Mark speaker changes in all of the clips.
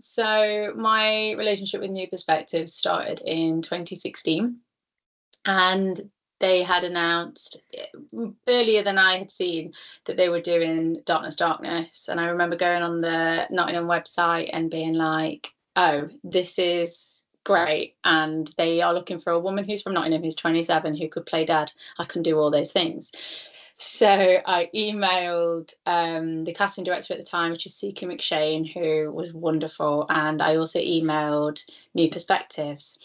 Speaker 1: So my relationship with New Perspectives started in 2016, and they had announced earlier than I had seen that they were doing Darkness, Darkness. And I remember going on the Nottingham website and being like, oh, this is great. And they are looking for a woman who's from Nottingham, who's 27, who could play Dad. I can do all those things. So I emailed the casting director at the time, which is Suki McShane, who was wonderful. And I also emailed New Perspectives.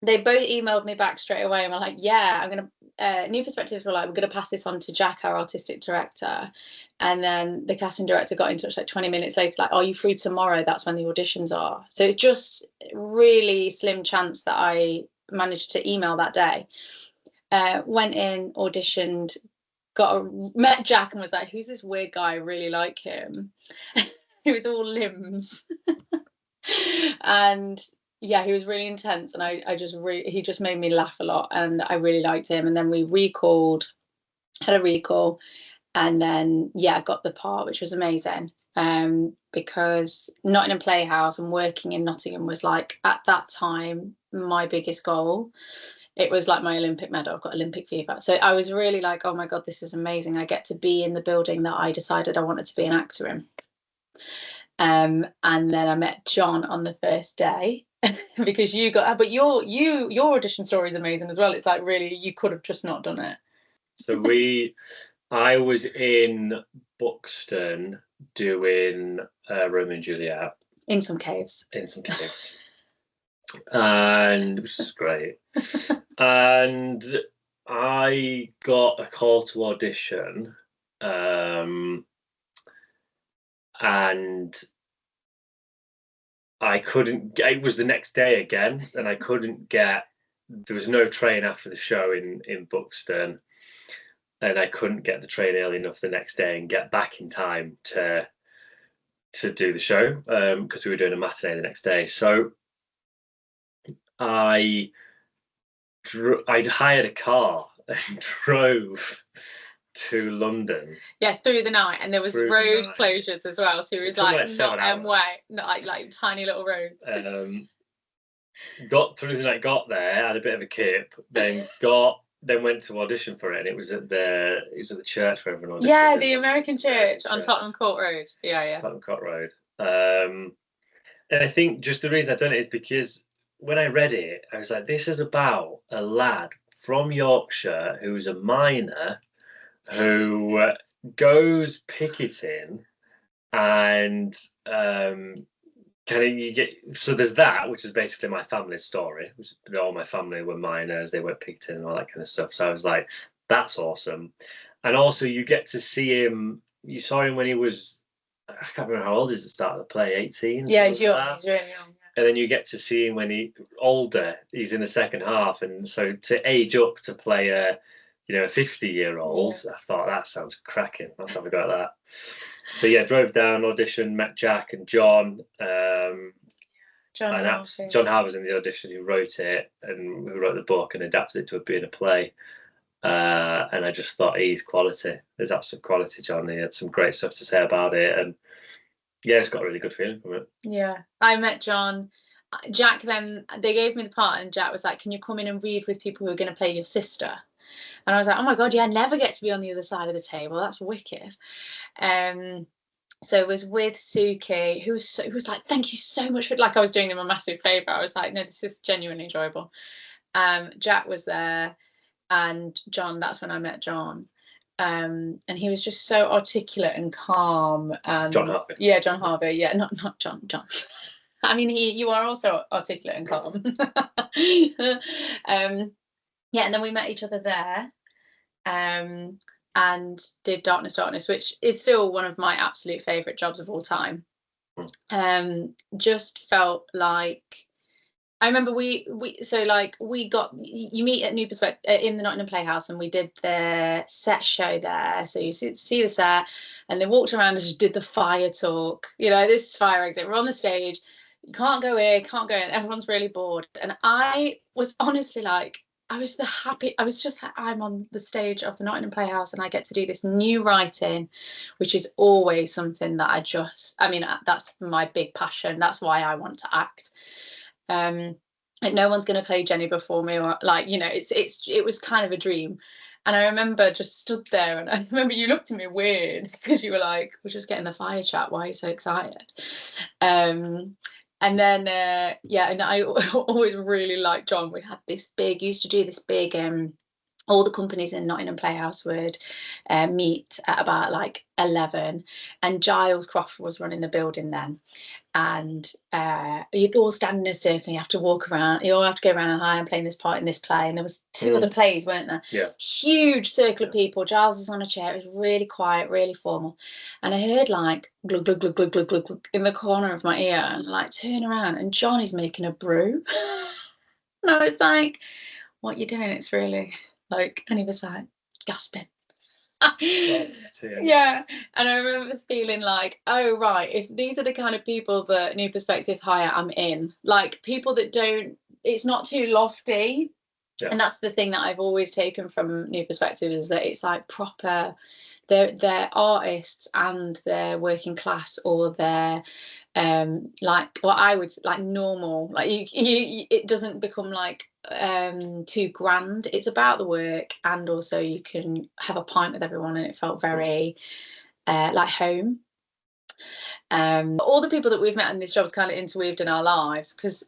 Speaker 1: They both emailed me back straight away and were like, yeah, I'm going to, New Perspectives were like, we're going to pass this on to Jack, our artistic director. And then the casting director got in touch like 20 minutes later, like, are you free tomorrow? That's when the auditions are. So it's just really slim chance that I managed to email that day. Went in, auditioned, met Jack and was like, who's this weird guy? I really like him. He was all limbs. And yeah, he was really intense, and he just made me laugh a lot, and I really liked him. And then we had a recall, and then got the part, which was amazing. Because Nottingham Playhouse and working in Nottingham was like, at that time, my biggest goal. It was like my Olympic medal. I've got Olympic fever. So I was really like, oh my God, this is amazing. I get to be in the building that I decided I wanted to be an actor in. And then I met John on the first day. Because your audition story is amazing as well. It's like, really, you could have just not done it.
Speaker 2: So I was in Buxton doing Romeo and Juliet.
Speaker 1: In some caves.
Speaker 2: And which is great. And I got a call to audition, and I couldn't. It was the next day again, and I couldn't get. There was no train after the show in Buxton, and I couldn't get the train early enough the next day and get back in time to do the show, because we were doing a matinee the next day. So I hired a car and drove to London.
Speaker 1: Yeah, through the night, and there was road closures as well. So it was like not way, not like tiny little roads.
Speaker 2: Got through the night, got there, had a bit of a kip, then went to audition for it, and it was at the church for everyone.
Speaker 1: Yeah, the American church on Tottenham Court Road. Yeah.
Speaker 2: Tottenham Court Road. And I think just the reason I've done it is because when I read it, I was like, this is about a lad from Yorkshire who's a miner who goes picketing, and so there's that, which is basically my family's story. All my family were miners, they went picketing and all that kind of stuff. So I was like, that's awesome. And also you get to see him. You saw him when he was, I can't remember how old he is at the start of the play, 18.
Speaker 1: Yeah, he's young. He's really young.
Speaker 2: And then you get to see him when he's in the second half. And so to age up to play a 50-year-old, I thought, that sounds cracking. Let's have a go at that. So drove down, auditioned, met Jack and John. John Harvey was in the audition, who wrote it and who wrote the book and adapted it to being a play. And I just thought, he's quality. There's absolute quality, John. He had some great stuff to say about it, and it's got a really good feeling from it.
Speaker 1: Yeah, I met John. Jack, then they gave me the part, and Jack was like, can you come in and read with people who are going to play your sister? And I was like, oh my God, I never get to be on the other side of the table. That's wicked. So it was with Suki, who was like, thank you so much for, like, I was doing them a massive favour. I was like, no, this is genuinely enjoyable. Jack was there, and John, that's when I met John. And he was just so articulate and calm. And
Speaker 2: John Harvey.
Speaker 1: Yeah, John Harvey. Yeah, not John. I mean, you are also articulate and calm. And then we met each other there, and did Darkness, Darkness, which is still one of my absolute favourite jobs of all time. Just felt like, I remember you meet at New Perspective in the Nottingham Playhouse, and we did the set show there. So you see the set, and they walked around and just did the fire talk. This fire exit. We're on the stage. You can't go here, can't go in. Everyone's really bored. And I was honestly like, I was I'm on the stage of the Nottingham Playhouse and I get to do this new writing, which is always something that that's my big passion. That's why I want to act. And no one's going to play Jenny before me, or it was kind of a dream. And I remember just stood there, and I remember you looked at me weird because you were like, we're just getting the fire chat, why are you so excited? And then and I always really liked John. We had used to do this big all the companies in Nottingham Playhouse would meet at about like 11, and Giles Crawford was running the building then. And you'd all stand in a circle, and you have to walk around, you all have to go around, hi, I'm playing this part in this play. And there was two other plays, weren't there?
Speaker 2: Yeah.
Speaker 1: Huge circle of people. Giles is on a chair. It was really quiet, really formal. And I heard like glug, glug, glug, glug, glug, glug, glug in the corner of my ear, and like turn around, and John is making a brew. And I was like, what are you doing? It's really like, and he was like gasping. Yeah, and I remember feeling like, oh right, if these are the kind of people that New Perspectives hire, I'm in. Like people that it's not too lofty. Yeah. And that's the thing that I've always taken from New Perspectives, is that it's like proper, they're artists and they're working class, or they're like what I would like normal, like you it doesn't become like too grand. It's about the work, and also you can have a pint with everyone, and it felt very like home. All the people that we've met in this job is kind of interweaved in our lives, because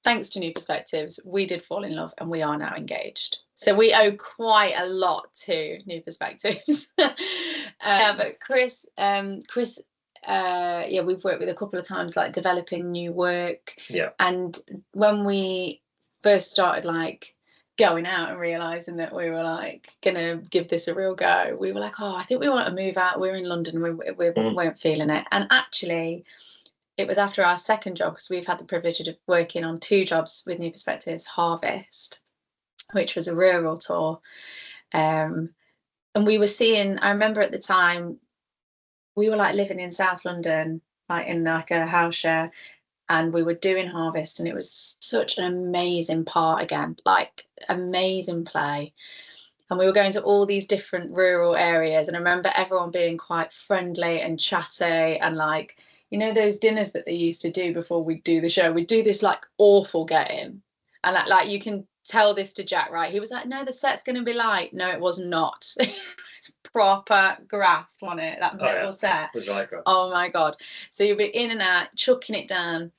Speaker 1: thanks to New Perspectives, we did fall in love and we are now engaged. So we owe quite a lot to New Perspectives. But Chris, we've worked with a couple of times, like developing new work.
Speaker 2: Yeah.
Speaker 1: And when we first started like going out and realizing that we were like gonna give this a real go, we were like, oh, I think we want to move out. We're in London, we weren't feeling it. And actually it was after our second job, because we've had the privilege of working on 2 jobs with New Perspectives, Harvest, which was a rural tour, and we were seeing, I remember at the time we were like living in South London, like in like a house share, and we were doing Harvest, and it was such an amazing part again, like amazing play. And we were going to all these different rural areas, and I remember everyone being quite friendly and chatty, and like, you know, those dinners that they used to do before we'd do the show, we'd do this like awful get-in, and like you can tell this to Jack, right? He was like, no, the set's going to be light. No, it was not. It's proper graft on it, that metal set.
Speaker 2: It was like that.
Speaker 1: Oh my God. So you'll be in and out, chucking it down,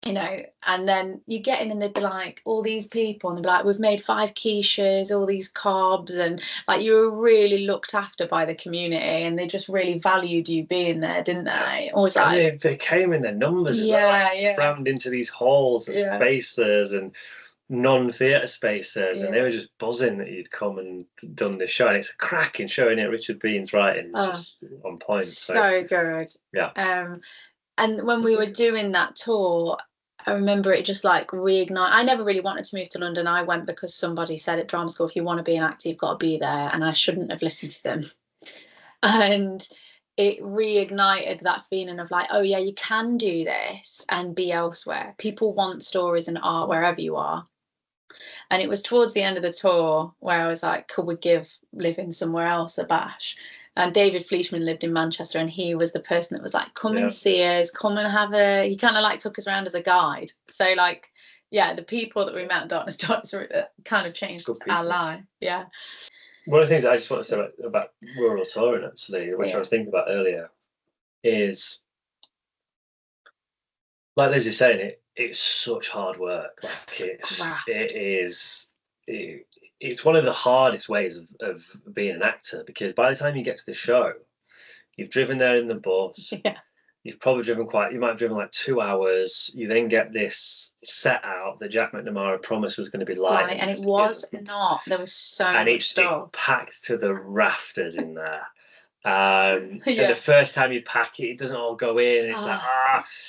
Speaker 1: you know, and then you get in and they'd be like, all these people, and they'd be like, we've made 5 quiches, all these carbs, and like you were really looked after by the community, and they just really valued you being there, didn't they? Always like
Speaker 2: they came in their numbers as well, like, crammed into these halls and spaces and non-theatre spaces, and they were just buzzing that you'd come and done this show. And it's a cracking show, isn't it? Richard Bean's writing is just on point.
Speaker 1: So good.
Speaker 2: Yeah.
Speaker 1: And when we were doing that tour, I remember it just like reignite. I never really wanted to move to London. I went because somebody said at drama school, if you want to be an actor, you've got to be there. And I shouldn't have listened to them. And it reignited that feeling of like, oh yeah, you can do this and be elsewhere. People want stories and art wherever you are. And it was towards the end of the tour where I was like, could we give living somewhere else a bash? And David Fleischman lived in Manchester, and he was the person that was like, come and see us, come and have he kind of like took us around as a guide. So like, yeah, the people that we met at Darkness kind of changed our life. Yeah.
Speaker 2: One of the things I just want to say about rural touring, actually, which I was thinking about earlier, is, like Lizzie's saying, it's such hard work. Like it's one of the hardest ways of being an actor, because by the time you get to the show, you've driven there in the bus.
Speaker 1: Yeah.
Speaker 2: You've probably you might have driven like 2 hours. You then get this set out that Jack McNamara promised was going to be live.
Speaker 1: Right, and it was not. There was so much stuff.
Speaker 2: It's packed to the rafters in there. And the first time you pack it doesn't all go in. It's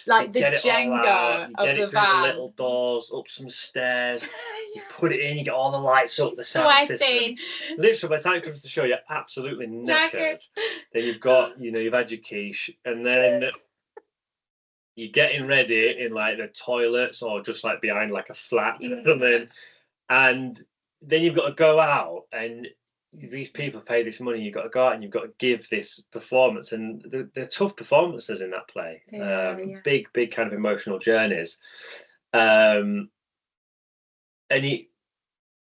Speaker 1: like the Jenga of the van.
Speaker 2: The little doors, up some stairs. You put it in. You get all the lights up, the sound system. Literally, by the time it comes to the show, you're absolutely knackered. Then you've got, you've had your quiche, and then you're getting ready in like the toilets or just like behind like a flat, and then you've got to go out, and these people pay this money. You've got to go out and you've got to give this performance, and they're tough performances in that play. Big kind of emotional journeys. And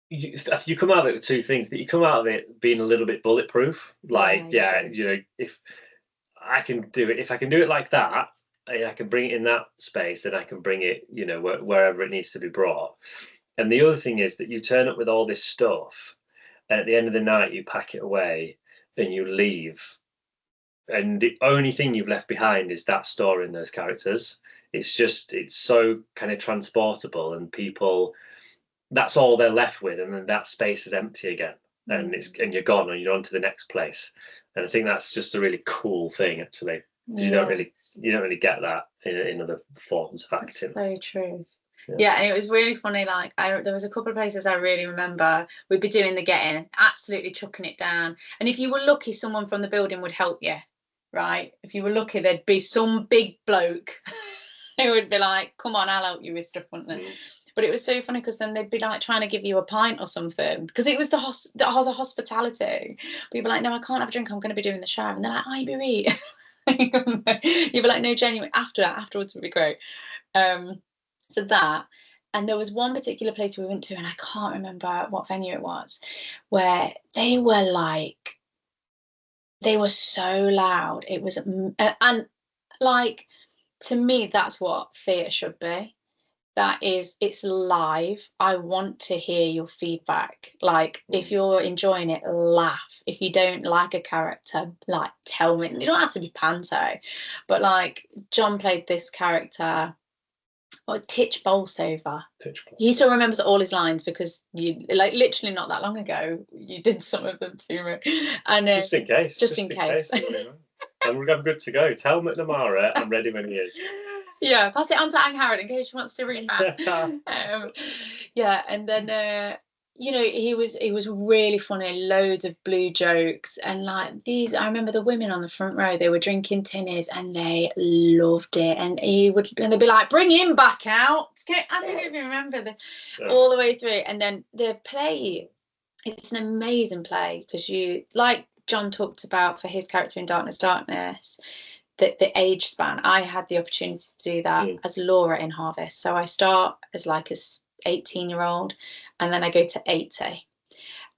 Speaker 2: you come out of it with two things. That you come out of it being a little bit bulletproof. Like, you know, if I can do it like that, I can bring it in that space, then I can bring it, you know, wherever it needs to be brought. And the other thing is that you turn up with all this stuff, and at the end of the night, you pack it away and you leave. And the only thing you've left behind is that story and those characters. It's so kind of transportable, and people, that's all they're left with. And then that space is empty again, and you're gone, and you're on to the next place. And I think that's just a really cool thing, actually. You don't really get that in other forms of acting.
Speaker 1: That's very true. Yeah, and it was really funny. Like, there was a couple of places I really remember. We'd be doing the getting, absolutely chucking it down. And if you were lucky, someone from the building would help you, right? If you were lucky, there'd be some big bloke who would be like, "Come on, I'll help you with stuff," wouldn't they? But it was so funny because then they'd be like trying to give you a pint or something, because it was the hospitality. People were like, "No, I can't have a drink. I'm going to be doing the show." And they're like, "I be read." You'd be like, "No, genuine. Afterwards would be great." So that, and there was one particular place we went to, and I can't remember what venue it was, where they were so loud. It was, and like, to me, that's what theatre should be. It's live. I want to hear your feedback. Like, if you're enjoying it, laugh. If you don't like a character, like, tell me. You don't have to be panto, but like, John played this character. What was Titch Bolsover? He still remembers all his lines because you, like, literally not that long ago, you did some of them to me. And
Speaker 2: just in case. I'm good to go. Tell McNamara I'm ready when he is.
Speaker 1: Yeah, pass it on to Ang Harrod in case she wants to read back. Yeah, and then you know, he was really funny, loads of blue jokes, and like these, I remember the women on the front row, they were drinking tinnies and they loved it, and they'd be like, "Bring him back out." I don't even remember all the way through. And then the play, it's an amazing play, because you, like John talked about for his character in Darkness, the age span. I had the opportunity to do that as Laura in Harvest. So I start as like a 18-year-old, and then I go to 80.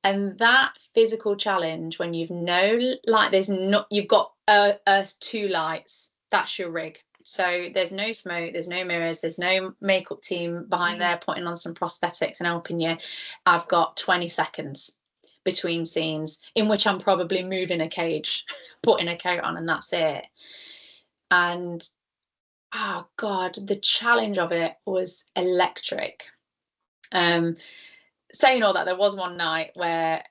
Speaker 1: And that physical challenge, when you've you've got two lights, that's your rig. So there's no smoke, there's no mirrors, there's no makeup team behind there putting on some prosthetics and helping you. I've got 20 seconds between scenes in which I'm probably moving a cage, putting a coat on, and that's it. And oh God, the challenge of it was electric. Saying all that, there was one night where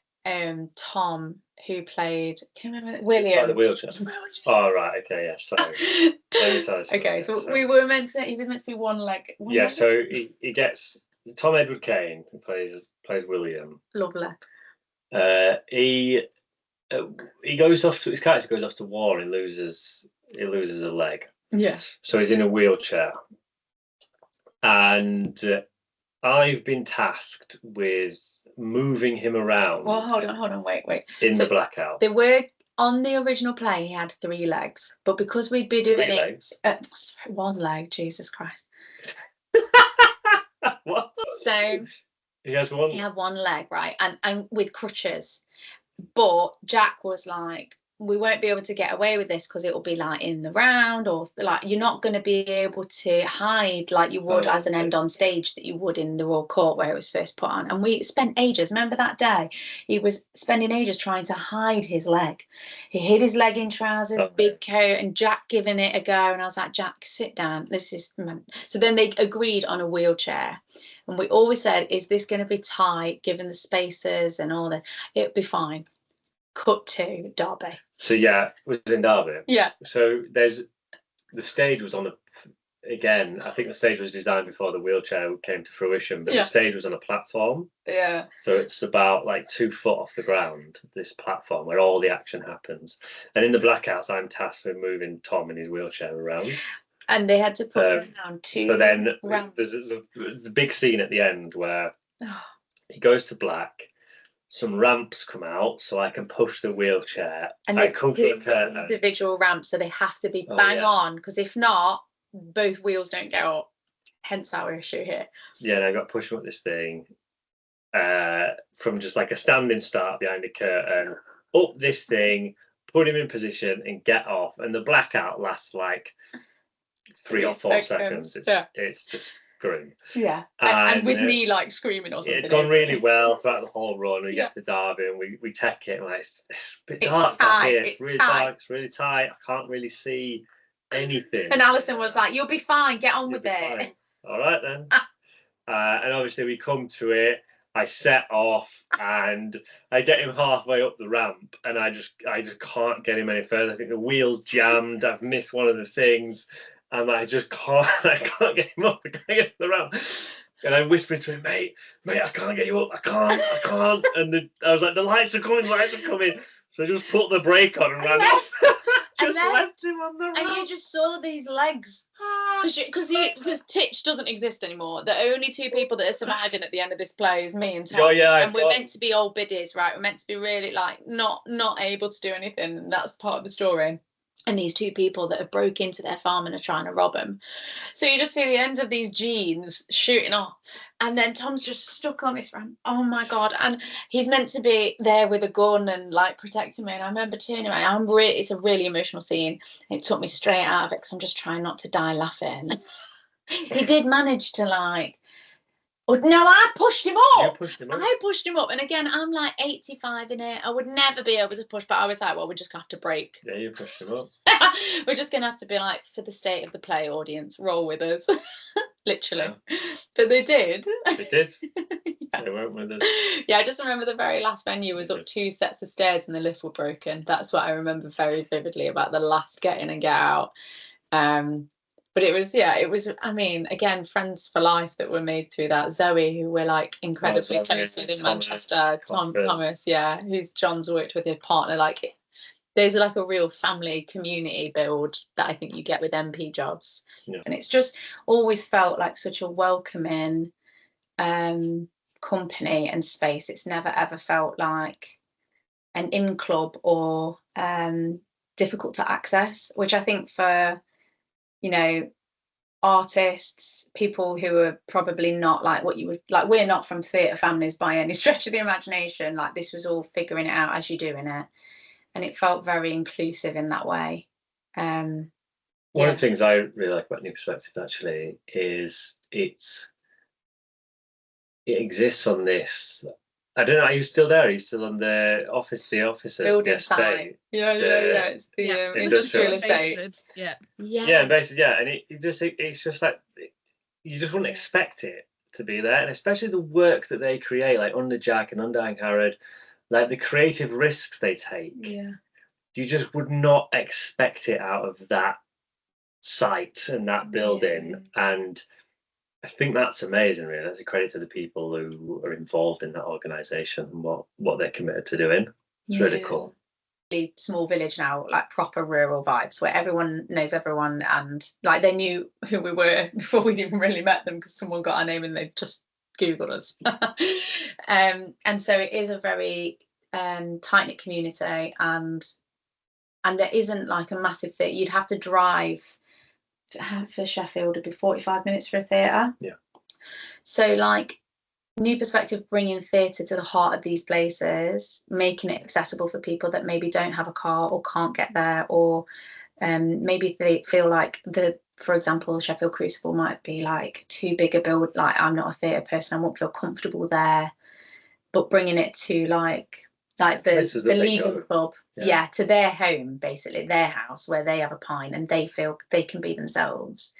Speaker 1: Tom, who played, can you remember William?
Speaker 2: Like the wheelchair. Oh, right, okay, yeah, sorry.
Speaker 1: Okay, so he was meant to be one leg.
Speaker 2: So he gets Tom Edward Kane, who plays William.
Speaker 1: Lovely.
Speaker 2: He goes off to, his character goes off to war and loses a leg.
Speaker 1: Yes.
Speaker 2: So he's in a wheelchair, and I've been tasked with moving him around.
Speaker 1: Well, hold on, wait.
Speaker 2: In the blackout.
Speaker 1: They were on the original play. He had 3 legs, but because we'd be doing sorry, 1 leg. Jesus Christ.
Speaker 2: What?
Speaker 1: So
Speaker 2: he has one.
Speaker 1: He had 1 leg, right, and with crutches. But Jack was like, "We won't be able to get away with this because it will be like in the round, or like you're not going to be able to hide like you would as an end on stage that you would in the Royal Court where it was first put on." And we spent ages. Remember that day? He was spending ages trying to hide his leg. He hid his leg in trousers, big coat, and Jack giving it a go. And I was like, "Jack, sit down. This is." So then they agreed on a wheelchair. And we always said, "Is this going to be tight, given the spaces and all that?" It'd be fine. Cut to Derby.
Speaker 2: So yeah, it was in Derby.
Speaker 1: Yeah.
Speaker 2: So the stage was on again, I think the stage was designed before the wheelchair came to fruition, but the stage was on a platform.
Speaker 1: Yeah.
Speaker 2: So it's about like 2 foot off the ground, this platform where all the action happens. And in the blackouts, I'm tasked with moving Tom in his wheelchair around. And they had to put around 2. But then there's the big scene at the end where It goes to black. Some ramps come out so I can push the wheelchair.
Speaker 1: And
Speaker 2: I come to a curtain.
Speaker 1: Individual ramps, so they have to be bang on, because if not, both wheels don't go up. Hence our issue here.
Speaker 2: Yeah, and I got pushing up this thing from just like a standing start behind a curtain, up this thing, put him in position and get off. And the blackout lasts like 3 or 4 seconds. It's just grim.
Speaker 1: Yeah. And with me like screaming or something.
Speaker 2: It's gone really well throughout the whole run. We get to Derby and we take it. And like, it's a bit dark back here. It's really dark. It's really tight. I can't really see anything.
Speaker 1: And Alison was like, "You'll be fine. Get on with it."
Speaker 2: Fine. All right then. And obviously we come to it. I set off and I get him halfway up the ramp, and I just can't get him any further. I think the wheel's jammed. I've missed one of the things, and I just can't. I can't get him up. I can't get up the ramp. And I'm whispering to him, mate, I can't get you up. I can't. And I was like, the lights are coming. So I just put the brake on and ran off. Just left him on the ramp.
Speaker 1: And you just saw these legs. Because this Titch doesn't exist anymore. The only 2 people that are surviving at the end of this play is me and Tom. And we're meant to be old biddies, right? We're meant to be really like not able to do anything. And that's part of the story. And these 2 people that have broke into their farm and are trying to rob them. So you just see the ends of these jeans shooting off. And then Tom's just stuck on this ramp. Oh my God. And he's meant to be there with a gun and like protecting me. And I remember turning around. It's a really emotional scene. It took me straight out of it because I'm just trying not to die laughing. He did manage to like, oh, no, I pushed him up.
Speaker 2: You pushed him up.
Speaker 1: I pushed him up. And again, I'm like 85 in it. I would never be able to push, but I was like, well, we're just going to have to break.
Speaker 2: Yeah, you pushed him up.
Speaker 1: We're just going to have to be like, for the state of the play audience, roll with us. Literally. Yeah. But they did.
Speaker 2: They did. They went with us.
Speaker 1: Yeah, I just remember the very last venue was up 2 sets of stairs and the lift were broken. That's what I remember very vividly about the last get in and get out. But it was, I mean, again, friends for life that were made through that. Zoe, who we're like incredibly close with in Manchester. Thomas, who's John's worked with his partner. Like, there's like a real family community build that I think you get with NP jobs. Yeah. And it's just always felt like such a welcoming company and space. It's never ever felt like an in club or difficult to access, which I think for, you know, artists, people who are probably not like what you would like, we're not from theatre families by any stretch of the imagination. Like, this was all figuring it out as you're doing it, and it felt very inclusive in that way. One
Speaker 2: of the things I really like about New Perspectives actually is it exists on this. I don't know. Are you still there? Are you still on the office? The office of
Speaker 1: building site. Yeah. It's the industrial estate. Yeah.
Speaker 2: And basically, and it's just like you just wouldn't expect it to be there, and especially the work that they create, like Under Jack and Undying Harrod, like the creative risks they take.
Speaker 1: Yeah.
Speaker 2: You just would not expect it out of that site and that building, and I think that's amazing, really. That's a credit to the people who are involved in that organisation and what they're committed to doing. It's really cool.
Speaker 1: Small village now, like proper rural vibes, where everyone knows everyone, and like they knew who we were before we'd even really met them, because someone got our name and they just Googled us. And so it is a very tight-knit community, and there isn't like a massive thing. You'd have to drive for Sheffield, it'd be 45 minutes for a theatre.
Speaker 2: Yeah.
Speaker 1: So like New Perspective bringing theatre to the heart of these places, making it accessible for people that maybe don't have a car or can't get there, or maybe they feel like for example, Sheffield Crucible might be like too big a build. Like, I'm not a theatre person, I won't feel comfortable there. But bringing it to like the legal club, to their home, basically their house where they have a pint and they feel they can be themselves,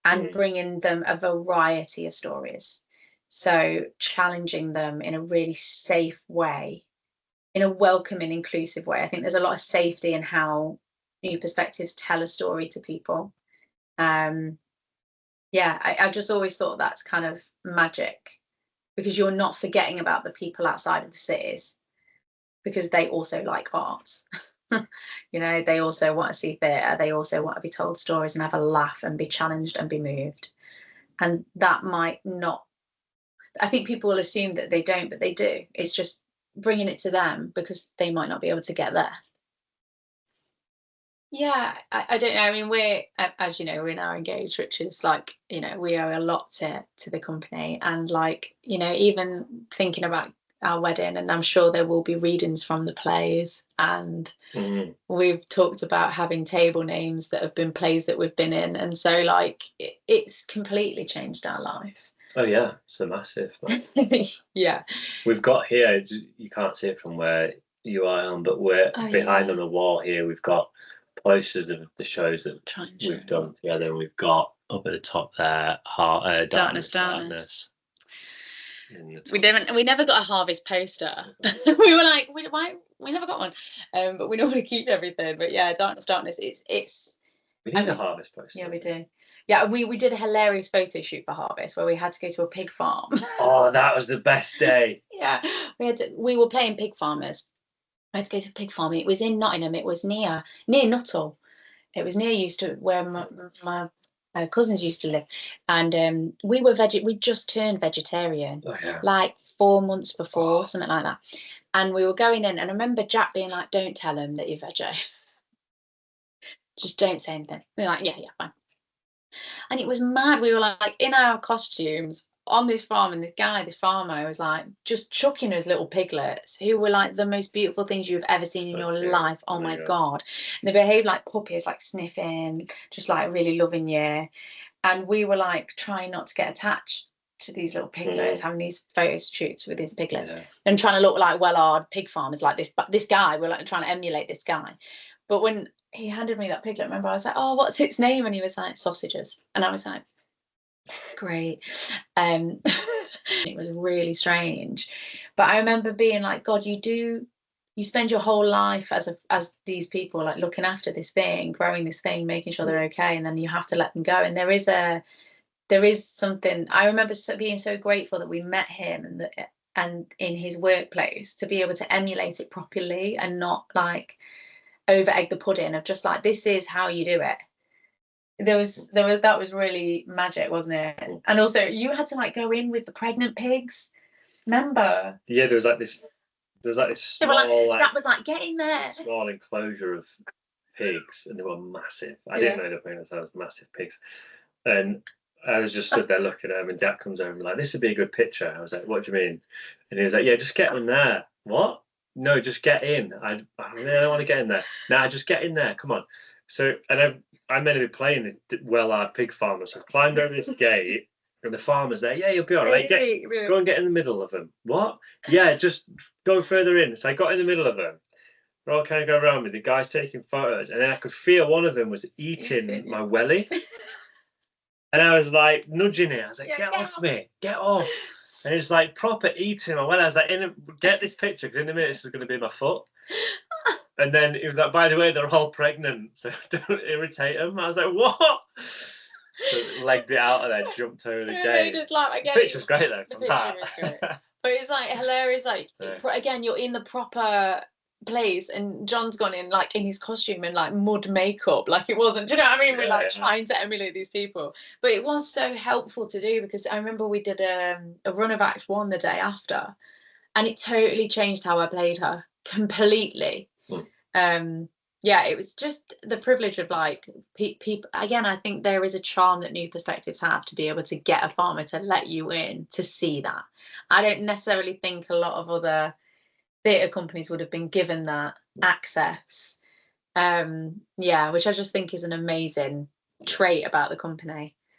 Speaker 1: and bringing them a variety of stories. So challenging them in a really safe way, in a welcoming, inclusive way. I think there's a lot of safety in how New Perspectives tell a story to people. I've just always thought that's kind of magic, because you're not forgetting about the people outside of the cities, because they also like art. You know, they also want to see theatre, they also want to be told stories and have a laugh and be challenged and be moved. And that I think people will assume that they don't, but they do. It's just bringing it to them because they might not be able to get there. Yeah, I don't know. I mean, we're, as you know, we're now engaged, which is like, you know, we owe a lot to the company. And like, you know, even thinking about our wedding, and I'm sure there will be readings from the plays. And we've talked about having table names that have been plays that we've been in. And so like, it's completely changed our life.
Speaker 2: Oh yeah, it's a massive.
Speaker 1: Yeah.
Speaker 2: We've got here, you can't see it from where you are on, but we're behind on the wall here. We've got posters of the shows that we've done together, and we've got up at the top there, Darkness.
Speaker 1: We never got a Harvest poster. We were like, why? We never got one. But we normally keep everything. But yeah, Darkness. It's.
Speaker 2: We need a Harvest poster.
Speaker 1: Yeah, we do. Yeah, we did a hilarious photo shoot for Harvest where we had to go to a pig farm.
Speaker 2: Oh, that was the best day.
Speaker 1: Yeah, we were playing pig farmers. I had to go to a pig farm. It was in Nottingham. It was near Nuttall. It was near where my cousins used to live, and we were we just turned vegetarian, like 4 months before, something like that. And we were going in, and I remember Jack being like, "Don't tell him that you're veggie. Just don't say anything." They're like, "Yeah, fine." And it was mad. We were like in our costumes on this farm, and this farmer was like just chucking us little piglets who were like the most beautiful things you've ever seen in your life. Oh my God. And they behaved like puppies, like sniffing, just like really loving you. And we were like trying not to get attached to these little piglets, having these photo shoots with these piglets and trying to look like well-hard pig farmers like this. But this guy, we're like trying to emulate this guy. But when he handed me that piglet, remember, I was like, "Oh, what's its name?" And he was like, "Sausages." And I was like, great. It was really strange, but I remember being like, God, you spend your whole life as these people, like looking after this thing, growing this thing, making sure they're okay, and then you have to let them go. And there is something. I remember being so grateful that we met him and in his workplace, to be able to emulate it properly and not like over egg the pudding of just like, this is how you do it. That was really magic, wasn't it? And also you had to like go in with the pregnant pigs, remember?
Speaker 2: Yeah, there was like this small
Speaker 1: that was like, get in there,
Speaker 2: small enclosure of pigs, and they were massive. I didn't know they were massive pigs, and I was just stood there looking at them, and Dad comes over and like, "This would be a good picture." I was like, "What do you mean?" And he was like, "Yeah, just get in there." What? No, just get in. I really don't want to get in there. Nah, just get in there. Come on. So, and I'm meant to be playing this well-hard pig farmer. So I climbed over this gate, and the farmer's there. "Yeah, you'll be all right. Go and get in the middle of them." What? "Yeah, just go further in." So I got in the middle of them. They're all kind of going around me. The guy's taking photos, and then I could feel one of them was eating my welly. And I was like nudging it. I was like, "Get off me. Get off." And it's like proper eating my welly. I was like, "Get this picture, because in a minute this is going to be my foot." And then it was like, "By the way, they're all pregnant, so don't irritate them." I was like, "What?" So legged it out and then jumped over the gate. The picture's great though.
Speaker 1: The picture was great. But it's like hilarious. Like again, you're in the proper place, and John's gone in like in his costume and like mud makeup, like it wasn't. Do you know what I mean? We're like trying to emulate these people, but it was so helpful to do, because I remember we did a run of Act 1 the day after, and it totally changed how I played her completely. It was just the privilege of like people. Again, I think there is a charm that New Perspectives have to be able to get a farmer to let you in to see that. I don't necessarily think a lot of other theatre companies would have been given that access. Which I just think is an amazing trait about the company.